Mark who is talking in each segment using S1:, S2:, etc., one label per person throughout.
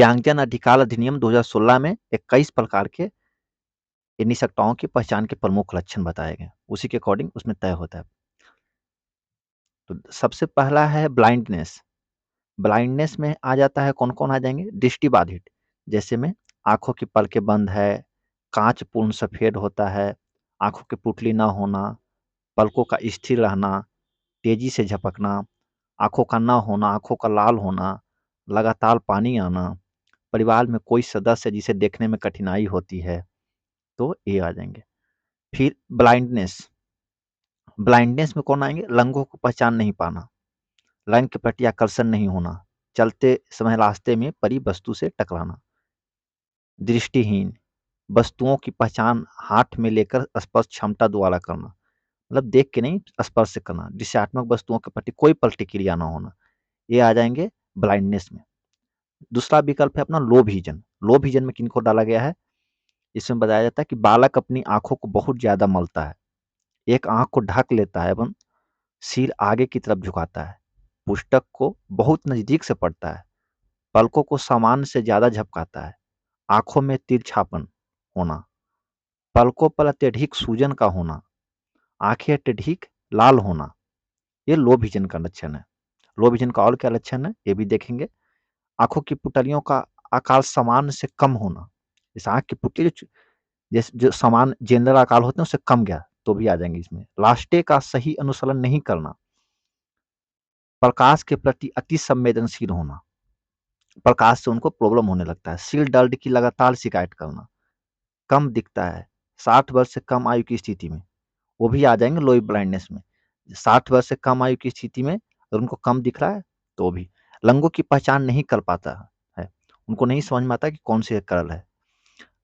S1: दिव्यांगजन अधिकार अधिनियम 2016 में 21 प्रकार के निःशक्तताओं की पहचान के प्रमुख लक्षण बताए गए, उसी के अकॉर्डिंग उसमें तय होता है। तो सबसे पहला है ब्लाइंडनेस। ब्लाइंडनेस में आ जाता है, कौन-कौन आ जाएंगे? दृष्टिबाधित, जैसे में आंखों की पलकें बंद है, कांच पूर्ण सफेद होता है, आंखों की पुतली न होना, पलकों का स्थिर रहना, तेजी से झपकना, आंखों का न होना, आंखों का लाल होना, लगातार पानी आना, परिवार में कोई सदस्य जिसे देखने में कठिनाई होती है, तो ये आ जाएंगे। फिर ब्लाइंडनेस। ब्लाइंडनेस में कौन आएंगे? लंगों को पहचान नहीं पाना, रंग के प्रति आकर्षण नहीं होना, चलते समय रास्ते में पड़ी वस्तु से टकराना। दृष्टिहीन, वस्तुओं की पहचान हाथ में लेकर स्पर्श क्षमता द्वारा करना, मतलब देख के नहीं, स्पर्श से करना। दिशात्मक वस्तुओं के प्रति कोई प्रतिक्रिया ना होना, ये आ जाएंगे ब्लाइंडनेस में। दूसरा विकल्प है अपना लो विजन। लो विजन में किनको डाला गया है? इसमें बताया जाता है कि बालक अपनी आंखों को बहुत ज्यादा मलता है, एक आंख को ढक लेता है एवं सिर आगे की तरफ झुकाता है, पुस्तक को बहुत नजदीक से पढ़ता है, पलकों को सामान्य से ज्यादा झपकाता है, आंखों में तिरछापन होना, पलकों पर अत्यधिक सूजन का होना, आंखें अत्यधिक लाल होना, ये लो विजन का लक्षण है। लो विजन का और क्या लक्षण है, ये भी देखेंगे। आंखों की पुतलियों का आकार सामान्य से कम होना, इस आंख की पुतली जैसे जो समान जनरल आकार होते हैं उससे कम गया तो भी आ जाएंगे इसमें। रास्ते का सही अनुसरण नहीं करना, प्रकाश के प्रति अति संवेदनशील होना, प्रकाश से उनको प्रॉब्लम होने लगता है। सिर दर्द की लगातार शिकायत करना, कम दिखता है 60 वर्ष से कम आयु की स्थिति में, वो भी आ जाएंगे लो ब्लाइंडनेस में। 60 वर्ष से कम आयु की स्थिति में अगर उनको कम दिख रहा है तो भी। रंगों की पहचान नहीं कर पाता है, उनको नहीं समझ में आता कि कौन सी कलर है।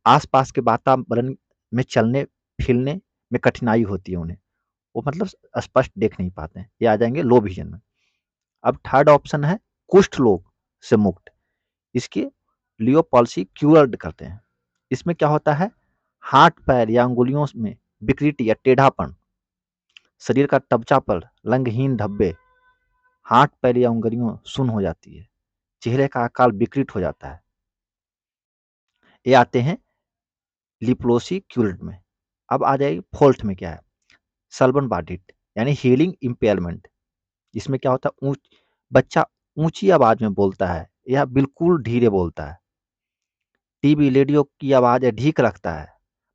S1: आसपास के वातावरण में चलने फिरने में कठिनाई होती है उन्हें, वो मतलब स्पष्ट देख नहीं पाते हैं, ये आ जाएंगे लो विजन में। अब थर्ड ऑप्शन है कुष्ठ रोग से मुक्त, इसकी लियो पॉलिसी क्यूर्ड करते हैं। इसमें क्या होता है? हाथ पैर या अंगुलियों में विकृति या टेढ़ापन, शरीर का तबचापन, रंगहीन धब्बे, हाथ पैर या उंगलियों सुन्न हो जाती है, चेहरे का आकार विकृत हो जाता है, ये आते हैं लिप्रोसी क्यूर्ड में। अब आ जाएगी फोर्थ में, क्या है? सल्बन बाधित यानी हियरिंग इम्पेयरमेंट। इसमें क्या होता है? बच्चा ऊंची आवाज में बोलता है या बिल्कुल धीरे बोलता है, टीवी रेडियो की आवाज अधिक रखता है,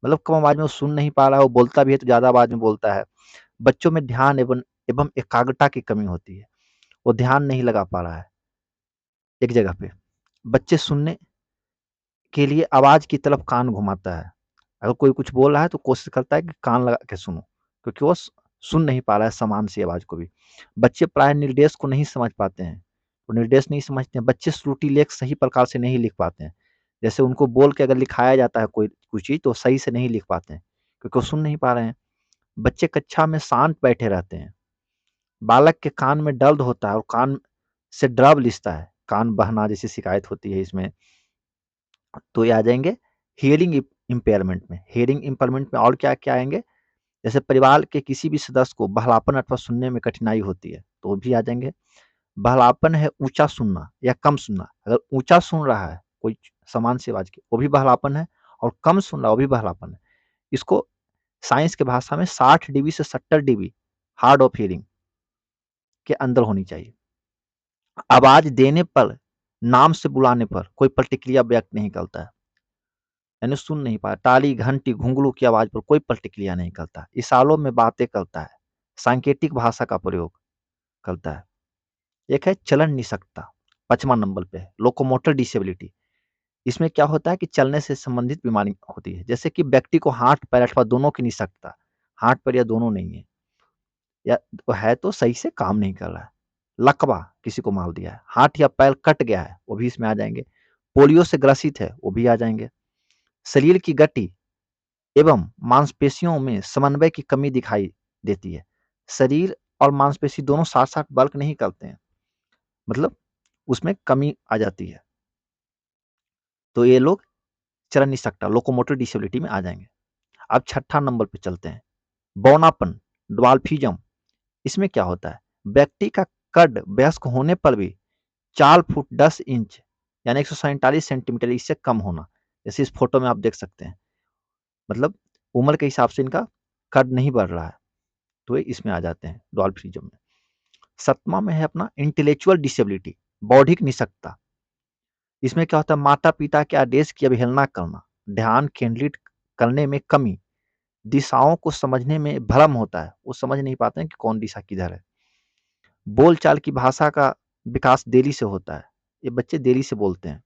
S1: मतलब कम आवाज में वो सुन नहीं पा रहा है, वो बोलता भी है तो ज्यादा आवाज में बोलता है। बच्चों में ध्यान एवं एवं एकाग्रता की कमी होती है, वो ध्यान नहीं लगा पा रहा है एक जगह पे। बच्चे सुनने के लिए आवाज की तरफ कान घुमाता है, अगर कोई कुछ बोल रहा है तो कोशिश करता है कि कान लगा के सुनो, क्योंकि वो सुन नहीं पा रहा है समान सी आवाज को भी। बच्चे प्राय निर्देश को नहीं समझ पाते हैं, वो निर्देश नहीं समझते हैं। बच्चे श्रुति लेख सही प्रकार से नहीं लिख पाते हैं, जैसे उनको बोल के अगर लिखाया जाता है कोई कुछ चीज तो सही से नहीं लिख पाते हैं, क्योंकि वो सुन नहीं पा रहे हैं। बच्चे कक्षा में शांत बैठे रहते हैं, बालक के कान में दर्द होता है और कान से द्रव रिसता है, कान बहना जैसी शिकायत होती है इसमें, तो ये आ जाएंगे हियरिंग इम्पेयरमेंट में। हियरिंग इम्पेयरमेंट में और क्या क्या आएंगे? जैसे परिवार के किसी भी सदस्य को बहलापन अथवा सुनने में कठिनाई होती है तो वो भी आ जाएंगे। बहलापन है ऊंचा सुनना या कम सुनना, अगर ऊंचा सुन रहा है कोई समान सी आवाज की वो भी बहलापन है, और कम सुन रहा है वो भी बहलापन है। इसको साइंस के भाषा में 60 dB से 70 dB हार्ड ऑफ हियरिंग के अंदर होनी चाहिए। आवाज देने पर, नाम से बुलाने पर कोई प्रतिक्रिया व्यक्त नहीं करता है, यानी सुन नहीं पाया। ताली घंटी घुंघरू की आवाज पर कोई प्रतिक्रिया नहीं करता, इशारों में बातें करता है, सांकेतिक भाषा का प्रयोग करता है। एक है चलन निषकता, 5वां नंबर पे है लोकोमोटर डिसेबिलिटी। इसमें क्या होता है कि चलने से संबंधित बीमारी होती है, जैसे कि व्यक्ति को हाथ पैर अथवा दोनों की निषकता, हाथ पैर या दोनों नहीं है, या है तो सही से काम नहीं कर रहा है। लकवा, किसी को मार दिया है, हाथ या पैर कट गया है, वो भी इसमें आ जाएंगे। पोलियो से ग्रसित है, वो भी आ जाएंगे। शरीर की गति एवं मांसपेशियों में समन्वय की कमी दिखाई देती है, शरीर और मांसपेशी दोनों साथ साथ वर्क नहीं करते हैं, मतलब उसमें कमी आ जाती है, तो ये लोग चलन नहीं सकता, लोकोमोटर डिसेबिलिटी में आ जाएंगे। अब 6 नंबर पे चलते हैं, बौनापन, ड्वार्फिज्म। इसमें क्या होता है? व्यक्ति का कद वयस्क होने पर भी 4 फुट 10 इंच यानी 147 सेंटीमीटर इससे कम होना, जैसे इस फोटो में आप देख सकते हैं। मतलब उम्र के हिसाब से इनका कद नहीं बढ़ रहा है, तो ये इसमें आ जाते हैं डॉल्फिनिज्म में। 7वां में है अपना इंटेलेक्चुअल डिसेबिलिटी, बौद्धिक निषक्ता। इसमें क्या होता है, माता-पिता के आदेश की अवहेलना करना, ध्यान केंद्रित करने में कमी, दिशाओं को समझने में भ्रम होता है, वो समझ नहीं पाते हैं कि कौन दिशा किधर है। बोलचाल की भाषा का विकास देरी से होता है, ये बच्चे देरी से बोलते हैं।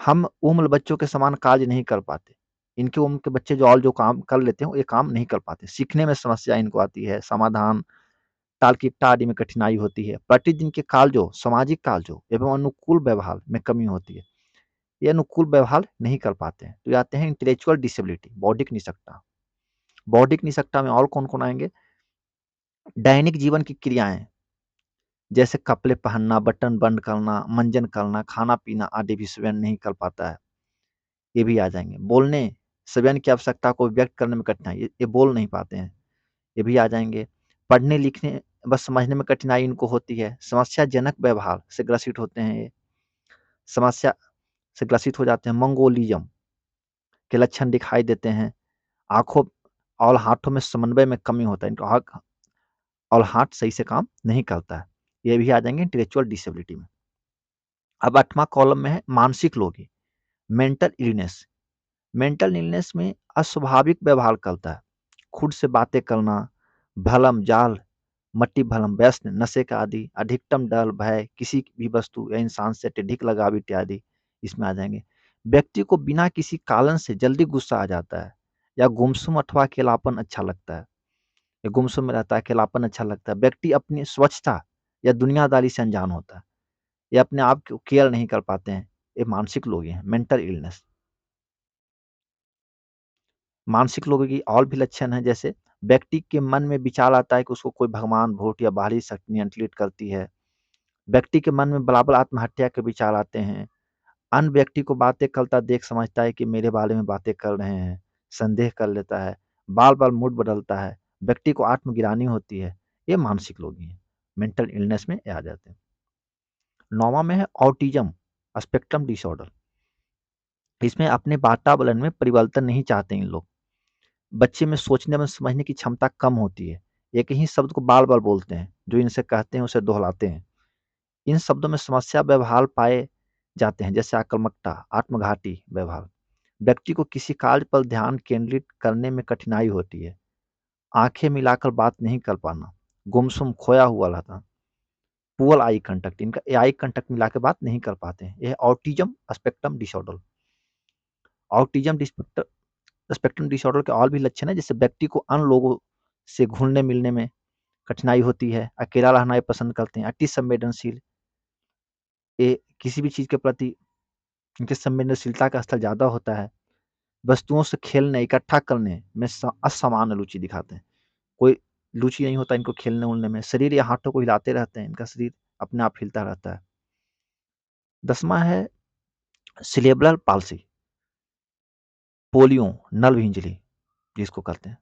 S1: हम उम्र बच्चों के समान कार्य नहीं कर पाते। इनकी उम्र के बच्चे जो और जो काम कर लेते हैं, ये काम नहीं कर पाते। सीखने में समस्या इनको आती है, समाधान, तार्किकता आदि में कठिनाई होती है। प्रतिदिन के कालजों, सामाजिक कालजों एवं अनुकूल व्यवहार में कमी होती है। ये अनुकूल व्यवहार नहीं कर पाते हैं। तो ये आते हैं इंटेलेक्चुअल डिसेबिलिटी, बौद्धिक निषक्ता। बौद्धिक निषक्ता में और कौन-कौन आएँगे? दैनिक जीवन की क्रियाएँ, जैसे कपड़े पहनना, बटन बंद करना, मंजन करना, खाना-पीना आदि भी स्वयं नहीं कर पाता है, ये भी आ जाएँगे। बोलने, स्वयं की आवश्यकता को व्यक्त करने में कठिनाई, ये बोल नहीं पाते हैं, ये भी आ जाएँगे। पढ़ने-लिखने व समझने में कठिनाई इनको होती है। समस्याजनक व्यवहार से ग्रसित होते हैं ये, समस्या से ग्रसित हो जाते हैं। मंगोलिज़्म के लक्षण दिखाई देते हैं। आँखों और हाथों में समन्वय में कमी होता है, इनका आँख और हाथ सही से काम नहीं करता है। ये भी आ जाएँगे इंटेलेक्चुअल डिसेबिलिटी में। अब 8वां कॉलम में है मानसिक लोगी, मेंटल इलनेस। मेंटल इलनेस में अस्वाभाविक व्यवहार करता है, खुद से बातें करना, भ्रम-जाल, मति-भ्रम, व्यसन, नशे का आदि, अधिकतम डर, भय, किसी भी वस्तु या इंसान से अत्यधिक लगाव इत्यादि इसमें आ जाएँगे। व्यक्ति को बिना किसी कारण से जल्दी गुस्सा आ जाता है या गुमसुम अथवा अकेलापन अच्छा लगता है। या गुमसुम में रहता है, अकेलापन अच्छा लगता है। व्यक्ति अपनी स्वच्छता या दुनियादारी से अनजान होता है। ये अपने आप को केयर नहीं कर पाते हैं। ये मानसिक लोग हैं, मेंटल इलनेस। मानसिक लोगों की और भी लक्षण हैं, जैसे व्यक्ति के मन में विचार आता है कि उसको कोई भगवान, भूत या बाहरी शक्ति नियंत्रित करती है। व्यक्ति के मन में बराबर आत्महत्या के विचार आते हैं। अन्य व्यक्ति को बातें करता देख समझता है कि मेरे बारे में बातें कर रहे हैं। संदेह कर लेता है। बार-बार मूड बदलता है। व्यक्ति को आत्मग्लानि होती है। ये मानसिक लोग ही हैं। मेंटल इलनेस में ये आ जाते हैं। 9वां में है ऑटिज़्म स्पेक्ट्रम डिसऑर्डर। इसमें अपने वातावरण में परिवर्तन नहीं चाहते इन लोग। बच्चे में सोचने व समझने की क्षमता कम होती है। एक ही शब्द को बार-बार बोलते हैं, जो इनसे कहते हैं उसे दोहराते हैं। इन शब्दों में समस्या व्यवहार पाए जाते हैं, जैसे आक्रामकता, आत्मघाती व्यवहार। व्यक्ति को किसी कार्य पर ध्यान केंद्रित करने में कठिनाई होती है। आँखें मिलाकर बात नहीं कर पाना, गुमसुम खोया हुआ रहना, पुअर आई कॉन्टैक्ट, इनका ये आई कॉन्टैक्ट मिला के बात नहीं कर पाते हैं। ये है autism spectrum disorder. Autism spectrum disorder के और भी लक्षण हैं, जैसे व्यक्ति को अन्य लोगों से घुलने-मिलने में कठिनाई होती है, अकेला रहना ये पसंद करते हैं, अति संवेदनशील, ये किसी भी चीज़ के प्रति इनकी संवेदनशीलता का स्तर ज़्यादा होता है। वस्तुओं से खेलने, इकट्ठा करने में असामान्य रुचि दिखाते हैं। कोई रुचि नहीं होता इनको खेलने-वेलने में। शरीर या हाथों को हिलाते रहते हैं, इनका शरीर अपने आप हिलता रहता है। 10वां है cerebral palsy, polio, nerve injury जिसको कहते हैं।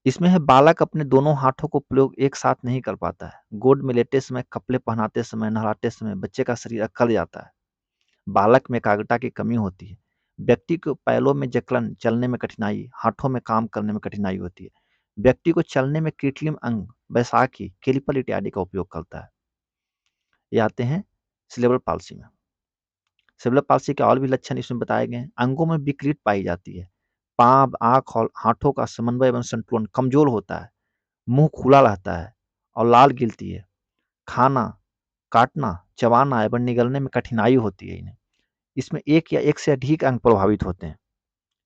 S1: इसमें है बालक अपने दोनों हाथों को प्रयोग एक साथ नहीं कर पाता है। गोद में लेटे समय, कपड़े पहनाते समय, नहलाते समय बच्चे का शरीर अकड़ जाता है। बालक में एकाग्रता की कमी होती है। व्यक्ति को पैरों में जकड़न, चलने में कठिनाई, हाथों में काम करने में कठिनाई होती है। व्यक्ति को चलने में कृत्रिम अंग, बैसाखी, कैलिपर इत्यादि का उपयोग करता है। ये आते हैं सेरेब्रल पाल्सी में। सेरेब्रल पाल्सी के और भी लक्षण इसमें बताए गए हैं। अंगों में विकृति पाई जाती है। पाँव, आँख और हाथों का समन्वय एवं संतुलन कमजोर होता है। मुंह खुला रहता है और लाल गिरती है। खाना, काटना, चबाना एवं निगलने में कठिनाई होती है इन्हें। इसमें एक या एक से अधिक अंग प्रभावित होते हैं।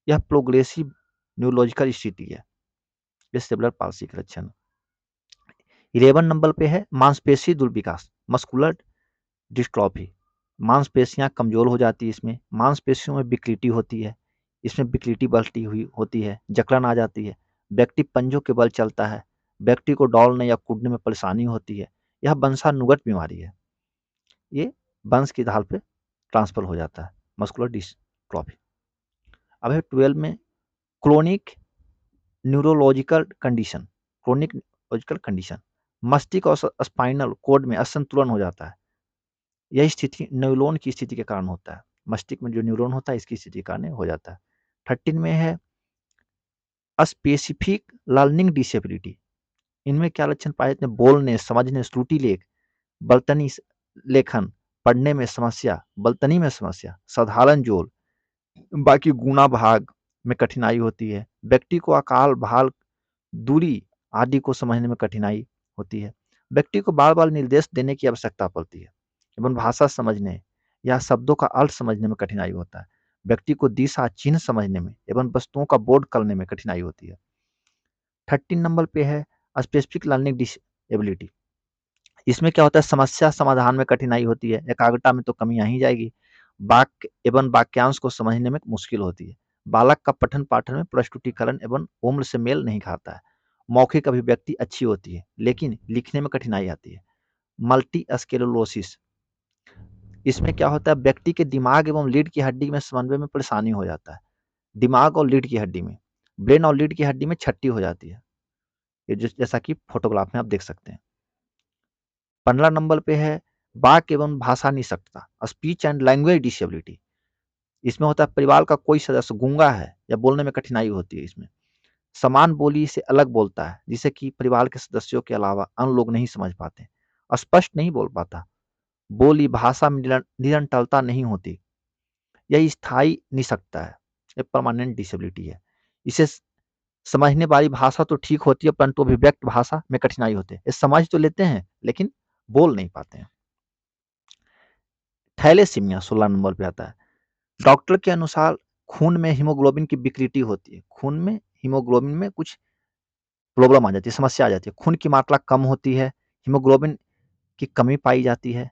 S1: यह प्रोग्रेसिव न्यूरोलॉजिकल स्थिति है। ये सेरेब्रल पाल्सी के लक्षण। 11 नंबर पे है मांसपेशी दुर्विकास, मस्कुलर डिस्ट्रॉफी। मांसपेशियां कमजोर हो जाती है इसमें। मांसपेशियों में विकृति होती है। इसमें विकृति बढ़ती हुई होती है, जकड़न आ जाती है। व्यक्ति पंजों के बल चलता है। व्यक्ति को दौड़ने या कूदने में परेशानी होती है। यह वंशानुगत बीमारी है। ये वंश की आधार पे ट्रांसफर हो जाता है, मस्कुलर डिस्ट्रॉफी। अब है 12 में chronic neurological condition. Chronic neurological condition, मस्तिष्क और स्पाइनल कोड में असंतुलन हो जाता है। यह स्थिति न्यूरोन की स्थिति के कारण होता है। मस्तिष्क में जो न्यूरॉन होता है इसकी स्थिति के कारण हो जाता है। 13 में है स्पेसिफिक लर्निंग डिसेबिलिटी। इनमें क्या लक्षण पाए जाते हैं? बोलने, समझने, श्रुति लेख, बलतनी लेखन, पढ़ने में समस्या, बलतनी में समस्या, साधारण जोड़, बाकी गुणा भाग में कठिनाई होती है। व्यक्ति को अकाल, भाल, दूरी आदि को समझने में कठिनाई होती है। व्यक्ति को बार-बार निर्देश देने की आवश्यकता पड़ती है एवं भाषा समझने या शब्दों का अर्थ समझने में कठिनाई होता है। व्यक्ति को दिशा, चिन्ह समझने में एवं वस्तुओं का बोध करने में कठिनाई होती है। 13 नंबर पे है स्पेसिफिक लर्निंग डिसेबिलिटी। इसमें क्या होता है? समस्या समाधान में कठिनाई होती है, एकाग्रता में तो कमी आ ही जाएगी, वाक्य एवं वाक्यांश को समझने में मुश्किल होती है। बालक का पठन पाठन में प्रस्तुतीकरण एवं उम्र से मेल नहीं खाता है। मौखिक अभिव्यक्ति अच्छी होती है लेकिन लिखने में कठिनाई आती है। मल्टी स्क्लेरोसिस, इसमें क्या होता है? व्यक्ति के दिमाग एवं लीड की हड्डी में समन्वय में परेशानी हो जाता है। दिमाग और लीड की हड्डी में, ब्रेन और लीड की हड्डी में छट्टी हो जाती है। ये जैसा कि फोटोग्राफ में आप देख सकते हैं। 15 नंबर पे है वाक एवं भाषा निषक्तता, स्पीच एंड लैंग्वेज डिसेबिलिटी। इसमें होता है परिवार का कोई सदस्य गूंगा है या बोलने में कठिनाई होती है। इसमें समान बोली से अलग बोलता है जिसे कि परिवार के सदस्यों के अलावा अन्य लोग नहीं समझ पाते। स्पष्ट नहीं बोल पाता, बोली भाषा में निरंतरता नहीं होती। यह स्थायी निषक्तता है, ये परमानेंट डिसेबिलिटी है। इसे समझने वाली भाषा तो ठीक होती है परंतु अभिव्यक्त भाषा में कठिनाई होती है। ये समझ तो लेते हैं लेकिन बोल नहीं पाते हैं। थैलेसीमिया 16 नंबर पे आता है। डॉक्टर के अनुसार खून में हीमोग्लोबिन की विकृति होती है। खून में हीमोग्लोबिन में कुछ प्रॉब्लम आ जाती है, समस्या आ जाती है। खून की मात्रा कम होती है, हीमोग्लोबिन की कमी पाई जाती है।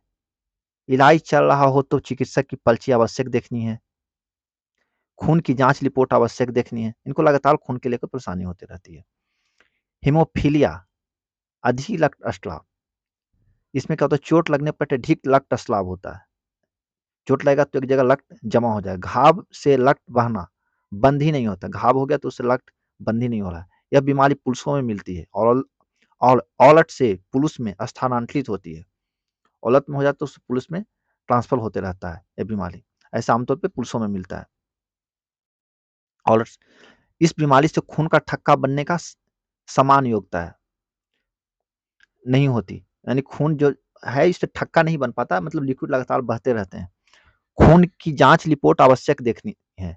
S1: इलाज चल रहा हो तो चिकित्सक की पर्ची आवश्यक देखनी है। खून की जांच रिपोर्ट आवश्यक देखनी है। इनको लगातार खून के लेकर परेशानी होती रहती है। हीमोफीलिया, अधिक रक्तस्राव, इसमें क्या होता है? चोट लगने पर अत्यधिक रक्तस्राव होता है। चोट लगेगा तो एक जगह रक्त जमा हो जाएगा। घाव से रक्त बहना बंद ही नहीं होता। घाव हो गया तो उससे रक्त बंद ही नहीं हो रहा है। यह बीमारी पुरुषों में मिलती है और औरत से पुरुष में स्थानांतरित होती है। औरत में हो जाता है तो पुरुष में ट्रांसफर होते रहता है यह बीमारी। ऐसा आमतौर पे पुरुषों में मिलता है। औरत, इस बीमारी से खून का थक्का बनने का समान योग्यता है नहीं होती, यानी खून जो है इससे थक्का नहीं बन पाता, मतलब लिक्विड लगातार बहते रहते हैं। खून की जांच रिपोर्ट आवश्यक देखनी है।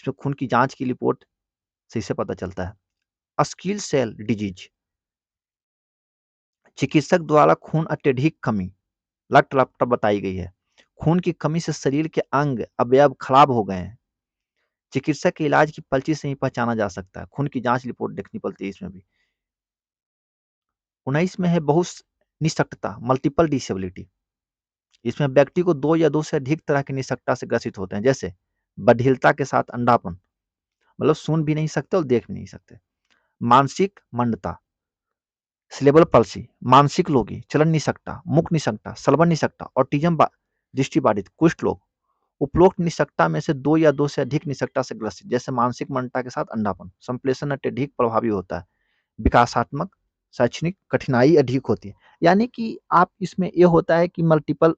S1: इसमें खून की जांच की रिपोर्ट से इसे पता चलता है। स्किल सेल डिजीज, चिकित्सक द्वारा खून अत्यधिक कमी रक्त बताई गई है। खून की कमी से शरीर के अंग अवयव खराब हो गए हैं। चिकित्सक के इलाज की पर्ची से ही पहचाना जा सकता है। खून की जांच रिपोर्ट देखनी पड़ती है इसमें भी। 19 में है बहुत निःशक्तता, मल्टीपल डिसेबिलिटी। इसमें व्यक्ति को 2 या 2 से अधिक तरह की निःशक्तता से ग्रसित होते हैं, जैसे बधिरता के साथ अंधापन, मतलब सुन भी नहीं सकते और देख भी नहीं सकते। मानसिक मंदता, सिलेबल पल्सी, मानसिक रोगी, चलन निःशक्तता, मुख निःशक्तता, श्रवण निःशक्तता, ऑटिज्म दृष्टिबाधित, कुष्ठ रोग। उपरोक्त निःशक्तता में से 2 या 2 से अधिक निःशक्तता से ग्रसित, जैसे मानसिक मंदता के साथ अंधापन, संप्रेषण अत्यधिक प्रभावी होता है, विकासात्मक शैक्षणिक कठिनाई अधिक होती है। यानी कि आप इसमें ये होता है कि मल्टीपल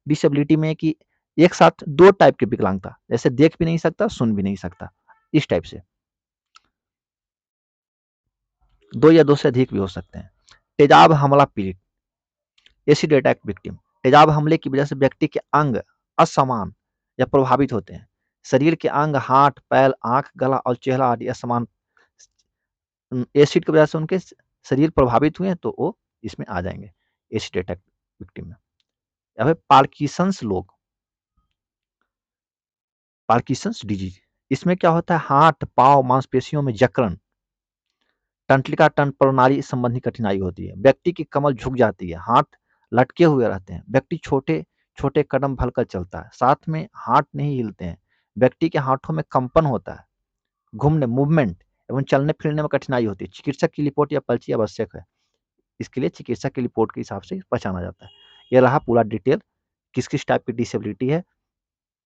S1: डिसेबिलिटी में कि एक साथ 2 टाइप की विकलांगता, जैसे देख भी नहीं सकता, सुन भी नहीं सकता, इस टाइप से। 2 या 2 से अधिक भी हो सकते हैं। तेजाब हमला पीड़ित, एसिड अटैक विक्टिम, तेजाब हमले की वजह से व्यक्ति के अंग असमान या प्रभावित होते हैं। शरीर के अंग, हाथ, पैर, आंख, गला और चेहरा आदि असमान एसिड की वजह से उनके शरीर प्रभावित हुए तो वो इसमें आ जाएंगे एसिड अटैक विक्टिम में। या फिर पार्किंसंस लोग, पार्किंसंस डिजीज, इसमें क्या होता है? हाथ, पांव, मांसपेशियों में जकड़न, तंत्रिका तंत्र प्रणाली संबंधी कठिनाई होती है। व्यक्ति की कमर झुक जाती है, हाथ लटके हुए रहते हैं। व्यक्ति छोटे छोटे कदम भलकर चलता है, साथ में हाथ नहीं हिलते हैं। व्यक्ति के हाथों में कंपन होता है, घूमने मूवमेंट एवं चलने फिरने में कठिनाई होती है। चिकित्सक की रिपोर्ट या पर्ची आवश्यक है। इसके लिए चिकित्सक की रिपोर्ट के हिसाब से पहचाना जाता है। यह रहा पूरा डिटेल किस किस टाइप की डिसेबिलिटी है